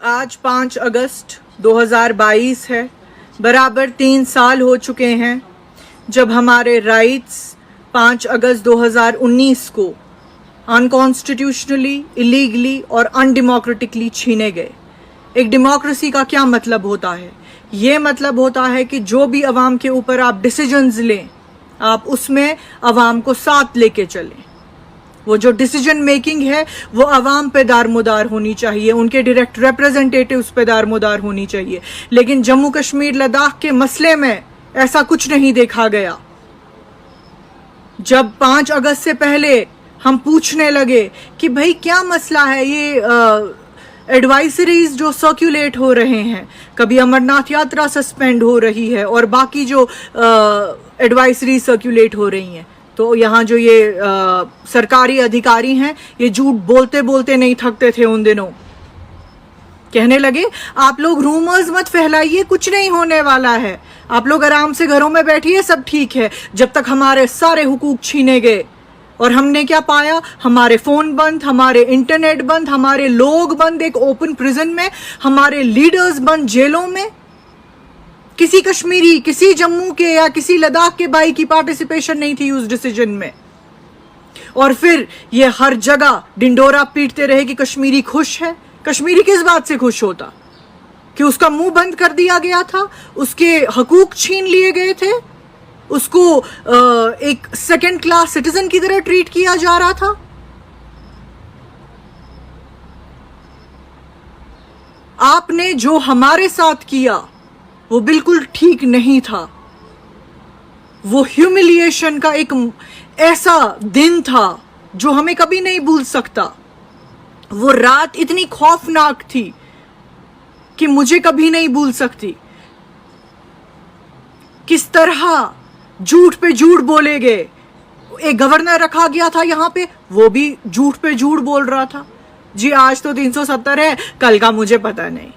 आज 5 अगस्त 2022 है। बराबर 3 साल हो चुके हैं जब हमारे राइट्स 5 अगस्त 2019 को अनकॉन्स्टिट्यूशनली, इलीगली और अनडेमोक्रेटिकली छीने गए। एक डेमोक्रेसी का क्या मतलब होता है? ये मतलब होता है कि जो भी अवाम के ऊपर आप डिसीजंस लें, आप उसमें अवाम को साथ लेके चलें। वो जो डिसीजन मेकिंग है वो अवाम पे दारमोदार होनी चाहिए, उनके डायरेक्ट रिप्रेजेंटेटिव्स पे दारमोदार होनी चाहिए। लेकिन जम्मू कश्मीर लद्दाख के मसले में ऐसा कुछ नहीं देखा गया। जब 5 अगस्त से पहले हम पूछने लगे कि भाई क्या मसला है, ये एडवाइजरीज जो सर्कुलेट हो रहे हैं, कभी अमरनाथ यात्रा सस्पेंड हो रही है और बाकी जो एडवाइजरी सर्कुलेट हो रही हैं, तो यहाँ जो ये सरकारी अधिकारी हैं ये झूठ बोलते बोलते नहीं थकते थे। उन दिनों कहने लगे आप लोग रूमर्स मत फैलाइए, कुछ नहीं होने वाला है, आप लोग आराम से घरों में बैठिए, सब ठीक है। जब तक हमारे सारे हुकूक छीने गए और हमने क्या पाया? हमारे फोन बंद, हमारे इंटरनेट बंद, हमारे लोग बंद एक ओपन प्रिजन में, हमारे लीडर्स बंद जेलों में। किसी कश्मीरी, किसी जम्मू के या किसी लद्दाख के भाई की पार्टिसिपेशन नहीं थी उस डिसीजन में। और फिर ये हर जगह डिंडोरा पीटते रहे कि कश्मीरी खुश है। कश्मीरी किस बात से खुश होता? कि उसका मुंह बंद कर दिया गया था, उसके हकूक छीन लिए गए थे, उसको एक सेकंड क्लास सिटीजन की तरह ट्रीट किया जा रहा था। आपने जो हमारे साथ किया वो बिल्कुल ठीक नहीं था। वो ह्यूमिलिएशन का एक ऐसा दिन था जो हमें कभी नहीं भूल सकता। वो रात इतनी खौफनाक थी कि मुझे कभी नहीं भूल सकती। किस तरह झूठ पे झूठ बोले गए। एक गवर्नर रखा गया था यहाँ पे, वो भी झूठ पे झूठ बोल रहा था। जी आज तो 370 है, कल का मुझे पता नहीं।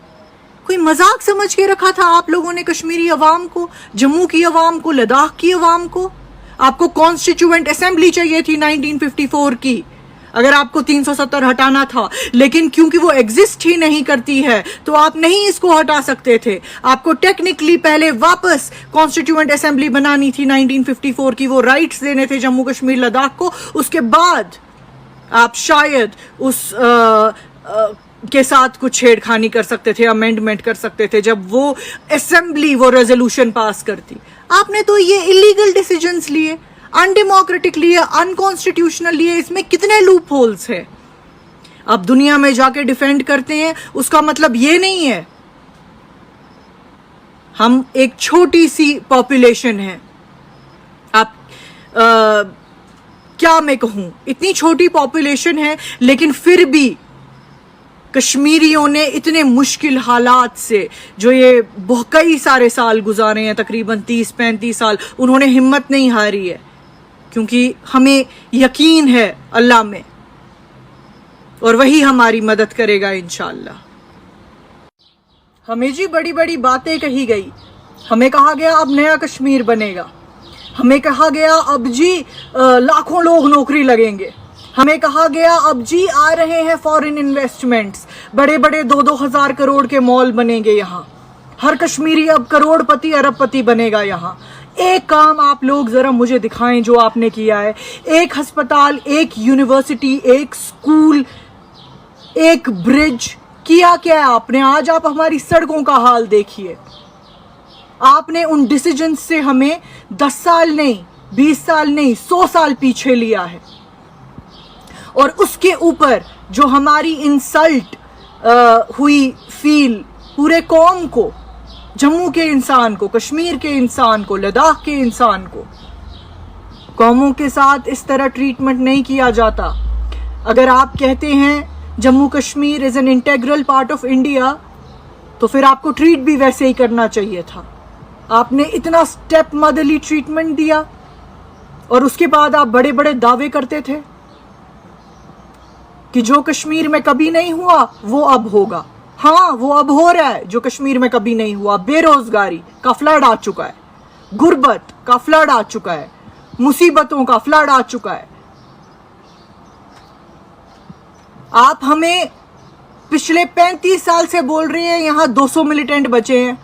कोई मजाक समझ के रखा था आप लोगों ने कश्मीरी अवाम को, जम्मू की अवाम को, लद्दाख की अवाम को। आपको कॉन्स्टिट्यूएंट असेंबली चाहिए थी 1954 की, अगर आपको 370 हटाना था। लेकिन क्योंकि वो एग्जिस्ट ही नहीं करती है तो आप नहीं इसको हटा सकते थे। आपको टेक्निकली पहले वापस कॉन्स्टिट्यूएंट असेंबली बनानी थी 1954 की, वो राइट्स देने थे जम्मू कश्मीर लद्दाख को। उसके बाद आप शायद उस के साथ कुछ छेड़खानी कर सकते थे, अमेंडमेंट कर सकते थे जब वो असेंबली वो रेजोल्यूशन पास करती। आपने तो ये इलीगल डिसीजंस लिए, अनडेमोक्रेटिक लिए, अनकॉन्स्टिट्यूशनल लिए। इसमें कितने लूप होल्स है? अब दुनिया में जाके डिफेंड करते हैं, उसका मतलब ये नहीं है। हम एक छोटी सी पॉपुलेशन है। आप क्या मैं कहूं, इतनी छोटी पॉपुलेशन है, लेकिन फिर भी कश्मीरियों ने इतने मुश्किल हालात से जो ये कई सारे साल गुजारे हैं, तकरीबन 30-35 साल, उन्होंने हिम्मत नहीं हारी है। क्योंकि हमें यकीन है अल्लाह में और वही हमारी मदद करेगा इंशाअल्लाह। हमें जी बड़ी बड़ी बातें कही गई। हमें कहा गया अब नया कश्मीर बनेगा। हमें कहा गया अब जी लाखों लोग नौकरी लगेंगे। हमें कहा गया अब जी आ रहे हैं फॉरेन इन्वेस्टमेंट्स, बड़े बड़े 2-2 हजार करोड़ के मॉल बनेंगे यहाँ। हर कश्मीरी अब करोड़पति अरबपति बनेगा यहाँ। एक काम आप लोग जरा मुझे दिखाएं जो आपने किया है। एक अस्पताल, एक यूनिवर्सिटी, एक स्कूल, एक ब्रिज किया क्या है आपने? आज आप हमारी सड़कों का हाल देखिए। आपने उन डिसीजन से हमें 10 साल नहीं, 20 साल नहीं, 100 साल पीछे लिया है। और उसके ऊपर जो हमारी इंसल्ट हुई फील पूरे कौम को, जम्मू के इंसान को, कश्मीर के इंसान को, लद्दाख के इंसान को, कौमों के साथ इस तरह ट्रीटमेंट नहीं किया जाता। अगर आप कहते हैं Jammu Kashmir is an integral part of India, तो फिर आपको ट्रीट भी वैसे ही करना चाहिए था। आपने इतना स्टेप मदरली ट्रीटमेंट दिया और उसके बाद आप बड़े बड़े दावे करते थे कि जो कश्मीर में कभी नहीं हुआ वो अब होगा। हाँ, वो अब हो रहा है जो कश्मीर में कभी नहीं हुआ। बेरोजगारी का फ्लड आ चुका है, गुर्बत का फ्लड आ चुका है, मुसीबतों का फ्लड आ चुका है। आप हमें पिछले 35 साल से बोल रही है यहाँ 200 मिलिटेंट बचे हैं।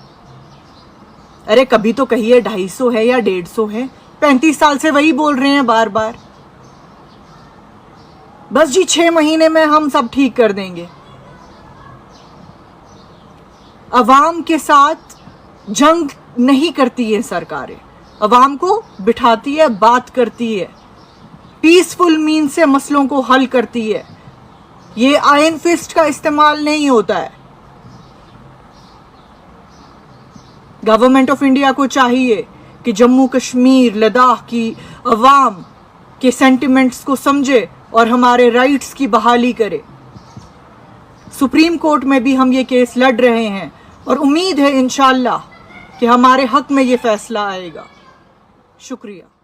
अरे कभी तो कहिए 250 है या 150 है। 35 साल से वही बोल रहे हैं बार बार। बस जी 6 महीने में हम सब ठीक कर देंगे। अवाम के साथ जंग नहीं करती है सरकारें, अवाम को बिठाती है, बात करती है, पीसफुल मीन से मसलों को हल करती है। ये आयरन फिस्ट का इस्तेमाल नहीं होता है। गवर्नमेंट ऑफ इंडिया को चाहिए कि जम्मू कश्मीर लद्दाख की अवाम के सेंटिमेंट्स को समझे और हमारे राइट्स की बहाली करे। सुप्रीम कोर्ट में भी हम ये केस लड़ रहे हैं और उम्मीद है इंशाअल्लाह कि हमारे हक में ये फैसला आएगा। शुक्रिया।